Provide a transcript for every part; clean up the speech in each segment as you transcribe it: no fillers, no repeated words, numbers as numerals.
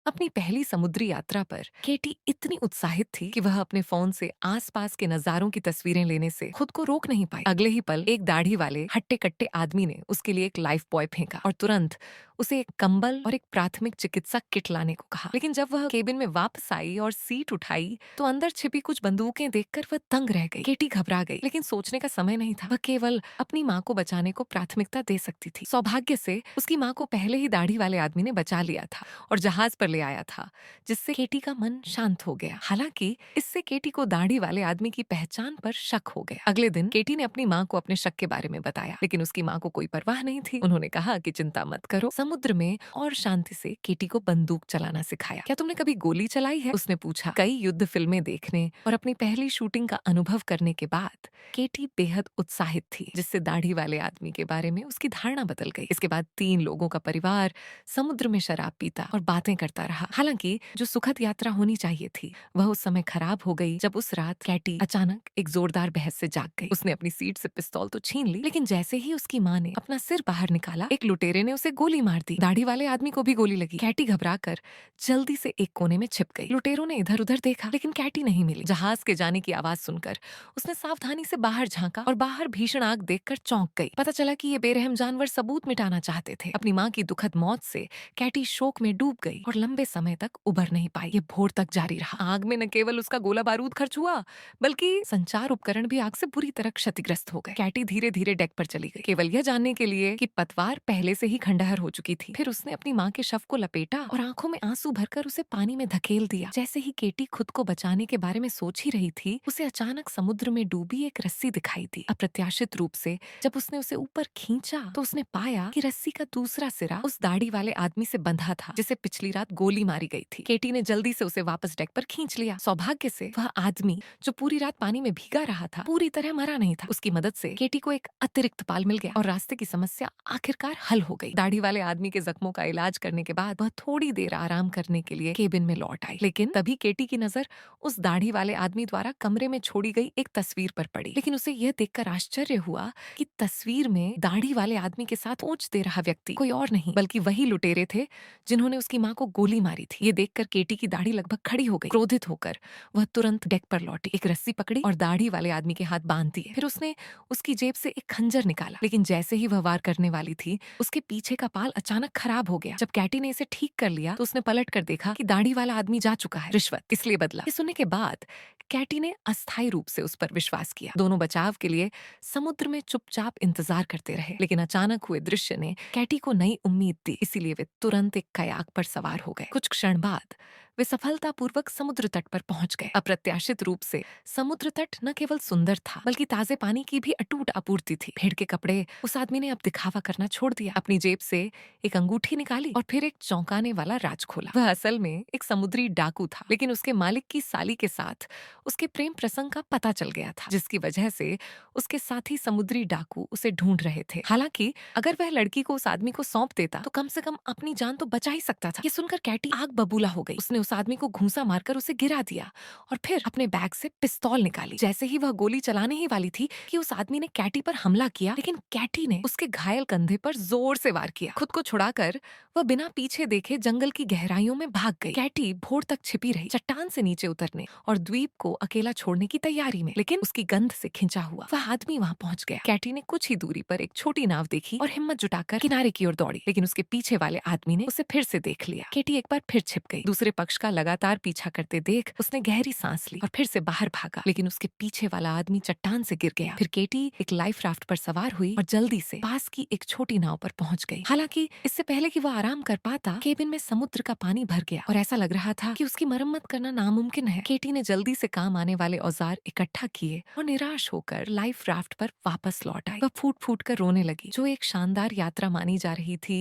अपनी पहली समुद्री यात्रा पर केटी इतनी उत्साहित थी कि वह अपने फोन से आसपास के नजारों की तस्वीरें लेने से खुद को रोक नहीं पाई। अगले ही पल एक दाढ़ी वाले हट्टे कट्टे आदमी ने उसके लिए एक लाइफ बॉय फेंका और तुरंत उसे एक कंबल और एक प्राथमिक चिकित्सा किट लाने को कहा। लेकिन जब वह केबिन में वापस आई और सीट उठाई तो अंदर छिपी कुछ बंदूकें देखकर वह दंग रह गई। केटी घबरा गई, लेकिन सोचने का समय नहीं था। वह केवल अपनी माँ को बचाने को प्राथमिकता दे सकती थी। सौभाग्य से उसकी माँ को पहले ही दाढ़ी वाले आदमी ने बचा लिया था और जहाज पर ले आया था, जिससे केटी का मन शांत हो गया। हालांकि इससे केटी को दाढ़ी वाले आदमी की पहचान पर शक हो गया। अगले दिन केटी ने अपनी माँ को अपने शक के बारे में बताया, लेकिन उसकी माँ को कोई परवाह नहीं थी। उन्होंने कहा कि चिंता मत करो, समुद्र में और शांति से केटी को बंदूक चलाना सिखाया। क्या तुमने कभी गोली चलाई है? उसने पूछा। कई युद्ध फिल्में देखने और अपनी पहली शूटिंग का अनुभव करने के बाद केटी बेहद उत्साहित थी, जिससे दाढ़ी वाले आदमी के बारे में उसकी धारणा बदल गई। इसके बाद 3 लोगों का परिवार समुद्र में शराब पीता और बातें करता रहा। हालांकि जो सुखद यात्रा होनी चाहिए थी वह उस समय खराब हो गई जब उस रात कैटी अचानक एक जोरदार बहस से जाग गई। उसने अपनी सीट से पिस्तौल तो छीन ली, लेकिन जैसे ही उसकी माँ ने अपना सिर बाहर निकाला, एक लुटेरे ने उसे गोली मार दी। दाढ़ी वाले आदमी को भी गोली लगी। कैटी घबराकर जल्दी से एक कोने में छिप गई। लुटेरों ने इधर उधर देखा, लेकिन कैटी नहीं मिली। जहाज के जाने की आवाज सुनकर उसने सावधानी से बाहर झांका और बाहर भीषण आग देखकर चौंक गई। पता चला कि ये बेरहम जानवर सबूत मिटाना चाहते थे। अपनी माँ की दुखद मौत से कैटी शोक में डूब गई और लंबे समय तक उबर नहीं पाई। ये भोर तक जारी रहा। आग में न केवल उसका गोला बारूद खर्च हुआ, बल्कि संचार उपकरण भी आग से बुरी तरह क्षतिग्रस्त हो गए। कैटी धीरे धीरे डेक पर चली गई, केवल यह जानने के लिए कि पतवार पहले से ही खंडहर हो चुकी थी। फिर उसने अपनी माँ के शव को लपेटा और आंखों में आंसू भरकर उसे पानी में धकेल दिया। जैसे ही केटी खुद को बचाने के बारे में सोच ही रही थी, उसे अचानक समुद्र में डूबी एक रस्सी दिखाई दी। अप्रत्याशित रूप से जब उसने उसे ऊपर खींचा तो उसने पाया कि रस्सी का दूसरा सिरा उस दाढ़ी वाले आदमी से बंधा था, जिसे पिछली रात गोली मारी गई थी। केटी ने जल्दी से उसे वापस डेक पर खींच लिया। सौभाग्य से वह आदमी जो पूरी रात पानी में भीगा रहा था पूरी तरह मरा नहीं था। उसकी मदद से केटी को एक अतिरिक्त पाल मिल गया और रास्ते की समस्या आखिरकार हल हो गई। दाढ़ी वाले आदमी के जख्मों का इलाज करने के बाद वह थोड़ी देर आराम करने के लिए केबिन में लौट आई, लेकिन तभी केटी की नजर उस दाढ़ी वाले आदमी द्वारा कमरे में छोड़ी गई एक तस्वीर पर पड़ी। लेकिन उसे यह देखकर आश्चर्य हुआ कि तस्वीर में दाढ़ी वाले आदमी के साथ पूछ दे रहा व्यक्ति कोई और नहीं बल्कि वही लुटेरे थे जिन्होंने उसकी माँ को गोली मारी थी। ये देखकर केटी की दाढ़ी लगभग खड़ी हो गई। क्रोधित होकर वह तुरंत डेक पर लौटी, एक रस्सी पकड़ी और दाढ़ी वाले आदमी के हाथ बांध दिए। फिर उसने उसकी जेब से एक खंजर निकाला, लेकिन जैसे ही वह वार करने वाली थी उसके पीछे का पाल अचानक खराब हो गया। जब कैटी ने इसे ठीक कर लिया तो उसने पलट कर देखा कि दाढ़ी वाला आदमी जा चुका है। रिश्वत इसलिए बदला। ये सुनने के बाद कैटी ने अस्थायी रूप से उस पर विश्वास किया। दोनों बचाव के लिए समुद्र में चुपचाप इंतजार करते रहे, लेकिन अचानक हुए दृश्य ने कैटी को नई उम्मीद दी। इसीलिए वे तुरंत एक कयाक पर सवार हो गए। कुछ क्षण बाद वे सफलतापूर्वक समुद्र तट पर पहुंच गए। अप्रत्याशित रूप से समुद्र तट न केवल सुंदर था बल्कि ताजे पानी की भी अटूट आपूर्ति थी। भेड़ के कपड़े उस आदमी ने अब दिखावा करना छोड़ दिया। अपनी जेब से एक अंगूठी निकाली और फिर एक चौंकाने वाला राज खोला। वह असल में एक समुद्री डाकू था, लेकिन उसके मालिक की साली के साथ उसके प्रेम प्रसंग का पता चल गया था, जिसकी वजह से उसके साथी समुद्री डाकू उसे ढूंढ रहे थे। हालांकि अगर वह लड़की को उस आदमी को सौंप देता तो कम से कम अपनी जान तो बचा ही सकता था। ये सुनकर कैटी आग बबूला हो गई। उसने उस आदमी को घूंसा मारकर उसे गिरा दिया और फिर अपने बैग से पिस्तौल निकाली। जैसे ही वह गोली चलाने ही वाली थी कि उस आदमी ने कैटी पर हमला किया, लेकिन कैटी ने उसके घायल कंधे पर जोर से वार किया। खुद को छुड़ाकर वह बिना पीछे देखे जंगल की गहराइयों में भाग गई। कैटी भोर तक छिपी रही, चट्टान से नीचे उतरने और द्वीप को अकेला छोड़ने की तैयारी में, लेकिन उसकी गंध से खिंचा हुआ वह आदमी वहां पहुंच गया। कैटी ने कुछ ही दूरी पर एक छोटी नाव देखी और हिम्मत जुटाकर किनारे की ओर दौड़ी, लेकिन उसके पीछे वाले आदमी ने उसे फिर से देख लिया। कैटी एक बार फिर छिप गई। दूसरे पक्ष का लगातार पीछा करते देख उसने गहरी सांस ली और फिर से बाहर भागा, लेकिन उसके पीछे वाला आदमी चट्टान से गिर गया। फिर केटी एक लाइफ राफ्ट पर सवार हुई और जल्दी से पास की एक छोटी नाव पर पहुंच गई। हालांकि इससे पहले कि वह आराम कर पाता, केबिन में समुद्र का पानी भर गया और ऐसा लग रहा था कि उसकी मरम्मत करना नामुमकिन है। केटी ने जल्दी से काम आने वाले औजार इकट्ठा किए और निराश होकर लाइफ राफ्ट पर वापस लौट आई। वह फूट फूट कर रोने लगी। जो एक शानदार यात्रा मानी जा रही थी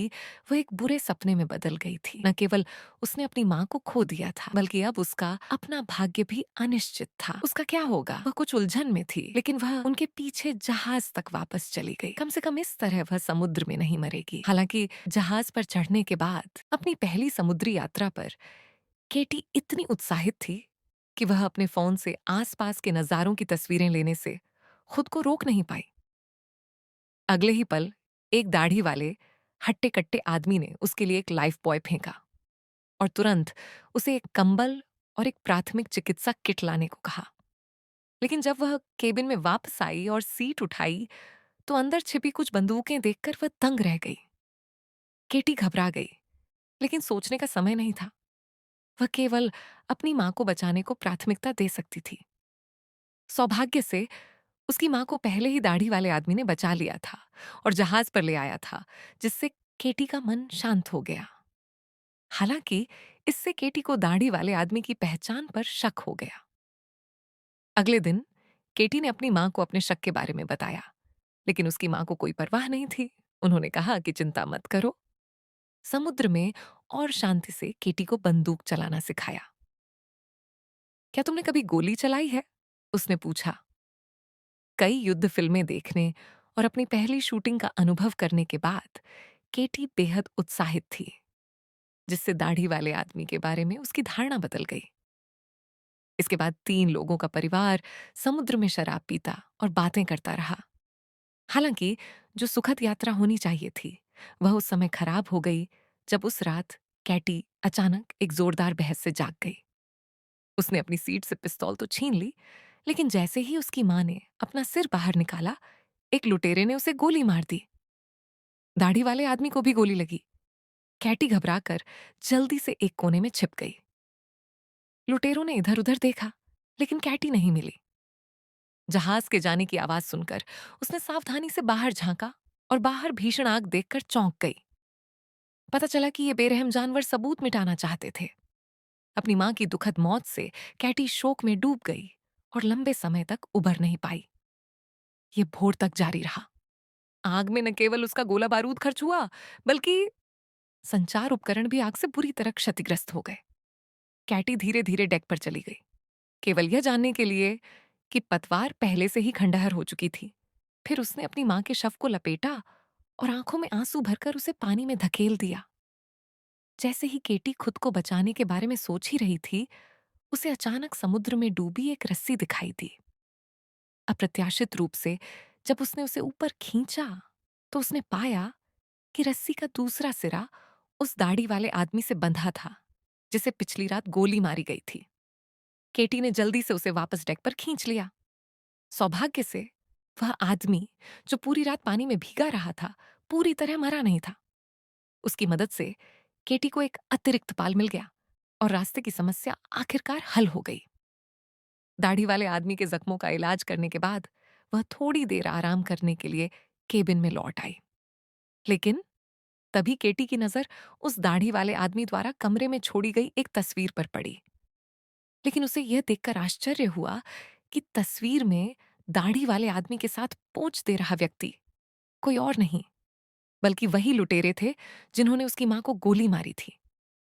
वह एक बुरे सपने में बदल गई थी। न केवल उसने अपनी माँ को खो दिया था, बल्कि अब उसका अपना भाग्य भी अनिश्चित था। उसका क्या होगा? वह कुछ उलझन में थी, लेकिन वह उनके पीछे जहाज तक वापस चली गई। कम से कम इस तरह वह समुद्र में नहीं मरेगी। हालांकि जहाज पर चढ़ने के बाद अपनी पहली समुद्री यात्रा पर केटी इतनी उत्साहित थी कि वह अपने फोन से आसपास के नजारों की तस्वीरें लेने से खुद को रोक नहीं पाई। अगले ही पल एक दाढ़ी वाले हट्टे कट्टे आदमी ने उसके लिए एक लाइफ बॉय फेंका। और तुरंत उसे एक कंबल और एक प्राथमिक चिकित्सा किट लाने को कहा। लेकिन जब वह केबिन में वापस आई और सीट उठाई तो अंदर छिपी कुछ बंदूकें देखकर वह दंग रह गई। केटी घबरा गई, लेकिन सोचने का समय नहीं था। वह केवल अपनी मां को बचाने को प्राथमिकता दे सकती थी। सौभाग्य से उसकी मां को पहले ही दाढ़ी वाले आदमी ने बचा लिया था और जहाज पर ले आया था, जिससे केटी का मन शांत हो गया। हालांकि इससे केटी को दाढ़ी वाले आदमी की पहचान पर शक हो गया। अगले दिन केटी ने अपनी मां को अपने शक के बारे में बताया, लेकिन उसकी मां को कोई परवाह नहीं थी। उन्होंने कहा कि चिंता मत करो। समुद्र में और शांति से केटी को बंदूक चलाना सिखाया। क्या तुमने कभी गोली चलाई है? उसने पूछा। कई युद्ध फिल्में देखने और अपनी पहली शूटिंग का अनुभव करने के बाद केटी बेहद उत्साहित थी, जिससे दाढ़ी वाले आदमी के बारे में उसकी धारणा बदल गई। इसके बाद 3 लोगों का परिवार समुद्र में शराब पीता और बातें करता रहा। हालांकि जो सुखद यात्रा होनी चाहिए थी, वह उस समय खराब हो गई जब उस रात कैटी अचानक एक जोरदार बहस से जाग गई। उसने अपनी सीट से पिस्तौल तो छीन ली, लेकिन जैसे ही उसकी मां ने अपना सिर बाहर निकाला, एक लुटेरे ने उसे गोली मार दी। दाढ़ी वाले आदमी को भी गोली लगी। कैटी घबराकर जल्दी से एक कोने में छिप गई। लुटेरों ने इधर उधर देखा, लेकिन कैटी नहीं मिली। जहाज के जाने की आवाज सुनकर उसने सावधानी से बाहर झांका और बाहर भीषण आग देखकर चौंक गई। पता चला कि ये बेरहम जानवर सबूत मिटाना चाहते थे। अपनी मां की दुखद मौत से कैटी शोक में डूब गई और लंबे समय तक उबर नहीं पाई। ये भोर तक जारी रहा। आग में न केवल उसका गोला बारूद खर्च हुआ, बल्कि संचार उपकरण भी आग से बुरी तरह क्षतिग्रस्त हो गए। कैटी धीरे धीरे डेक पर चली गई, केवल यह जानने के लिए कि पतवार पहले से ही खंडहर हो चुकी थी। फिर उसने अपनी मां के शव को लपेटा और आंखों में आंसू भरकर उसे पानी में धकेल दिया। जैसे ही केटी खुद को बचाने के बारे में सोच ही रही थी, उसे अचानक समुद्र में डूबी एक रस्सी दिखाई दी। अप्रत्याशित रूप से जब उसने उसे ऊपर खींचा, तो उसने पाया कि रस्सी का दूसरा सिरा उस दाढ़ी वाले आदमी से बंधा था, जिसे पिछली रात गोली मारी गई थी। केटी ने जल्दी से उसे वापस डेक पर खींच लिया। सौभाग्य से वह आदमी, जो पूरी रात पानी में भीगा रहा था, पूरी तरह मरा नहीं था। उसकी मदद से केटी को एक अतिरिक्त पाल मिल गया और रास्ते की समस्या आखिरकार हल हो गई। दाढ़ी वाले आदमी के जख्मों का इलाज करने के बाद वह थोड़ी देर आराम करने के लिए केबिन में लौट आई। लेकिन तभी केटी की नजर उस दाढ़ी वाले आदमी द्वारा कमरे में छोड़ी गई एक तस्वीर पर पड़ी। लेकिन उसे यह देखकर आश्चर्य हुआ कि तस्वीर में दाढ़ी वाले आदमी के साथ पोंछ दे रहा व्यक्ति कोई और नहीं, बल्कि वही लुटेरे थे जिन्होंने उसकी मां को गोली मारी थी।